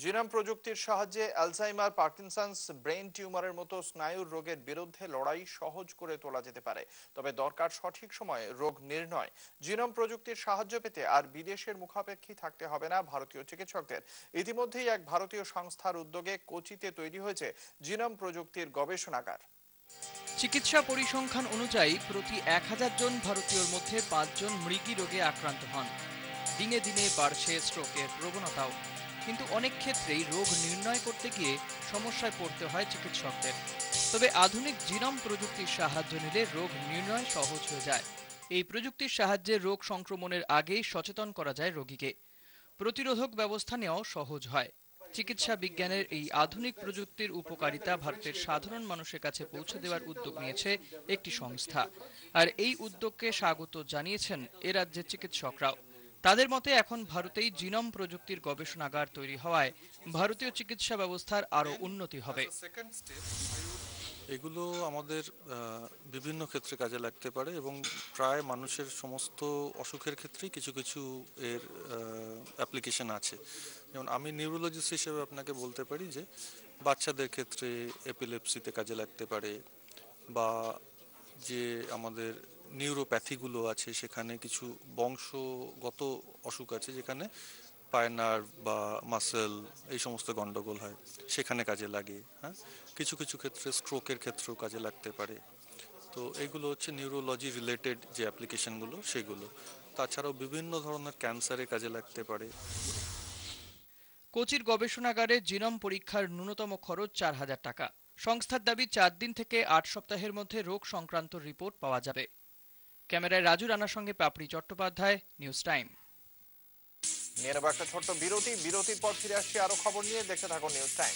Genome প্রযুক্তির সাহায্যে Alzheimer, Parkinson's, brain টিউমারের মতো স্নায়ুর রোগের বিরুদ্ধে লড়াই সহজ করে তোলা যেতে পারে। তবে দরকার সঠিক সময়ে রোগ নির্ণয়। জিনোম প্রযুক্তির সাহায্য পেতে আর বিদেশের মুখাপেক্ষী থাকতে হবে না ভারতীয় চিকিৎসকদের। ইতিমধ্যেই এক ভারতীয় সংস্থার উদ্যোগে কোচিতে তৈরি হয়েছে জিনোম প্রযুক্তির গবেষণাগার। চিকিৎসা পরিসংখ্যান অনুযায়ী প্রতি 1000 জন ভারতীয়র মধ্যে 5 জন মৃগী রোগে আক্রান্ত হন। দিনে দিনে বাড়ছে স্ট্রোকের প্রবণতাও। কিন্তু অনেক ক্ষেত্রেই রোগ নির্ণয় করতে গিয়ে সমস্যায় পড়তে হয় চিকিৎসকদের। তবে আধুনিক জিনোম প্রযুক্তির সাহায্য নিলে রোগ নির্ণয় সহজ হয়ে যায়। এই প্রযুক্তির সাহায্যে রোগ সংক্রমণের আগেই সচেতন করা যায় রোগীকে। প্রতিরোধক ব্যবস্থা নেওয়াও সহজ হয়। চিকিৎসা বিজ্ঞানের এই আধুনিক প্রযুক্তির উপকারিতা ভারতের সাধারণ মানুষের কাছে পৌঁছে দেওয়ার উদ্যোগ নিয়েছে একটি সংস্থা। আর এই উদ্যোগকে স্বাগত জানিয়েছেন এ রাজ্যের চিকিৎসকরাও। তাদের মতে এখন ভারতেই জিনোম প্রযুক্তির গবেষণাগার তৈরি হওয়ায় ভারতীয় চিকিৎসা ব্যবস্থার আরও উন্নতি হবে। এগুলো আমাদের বিভিন্ন ক্ষেত্রে কাজে লাগতে পারে এবং প্রায় মানুষের সমস্ত অসুখের ক্ষেত্রেই কিছু কিছু এর অ্যাপ্লিকেশন আছে। যেমন আমি নিউরোলজিস্ট হিসেবে আপনাকে বলতে পারি যে বাচ্চাদের ক্ষেত্রে এপিলেপসিতে কাজে লাগতে পারে, বা যে আমাদের নিউরোপ্যাথিগুলো আছে সেখানে কিছু বংশগত অসুখ আছে যেখানে পায়ের নার্ভ বা মাসেল এই সমস্ত গন্ডগোল হয়, সেখানে কাজে লাগে। হ্যাঁ, কিছু কিছু ক্ষেত্রে স্ট্রোকের ক্ষেত্রেও কাজে লাগতে পারে। তো এইগুলো হচ্ছে নিউরোলজি রিলেটেড যে অ্যাপ্লিকেশনগুলো সেগুলো। তাছাড়াও বিভিন্ন ধরনের ক্যান্সারে কাজে লাগতে পারে। কোচির গবেষণাগারে জিনোম পরীক্ষার ন্যূনতম খরচ 4000 টাকা। সংস্থার দাবি 4 দিন থেকে 8 সপ্তাহের মধ্যে রোগ সংক্রান্ত রিপোর্ট পাওয়া যাবে। ক্যামেরায় রাজু রানার সঙ্গে পাপড়ি চট্টোপাধ্যায়, নিউজ টাইম। নিয়ে নেব একটা ছোট্ট বিরতির পর ফিরে আসছি আরো খবর নিয়ে। দেখতে থাকুন নিউজ টাইম।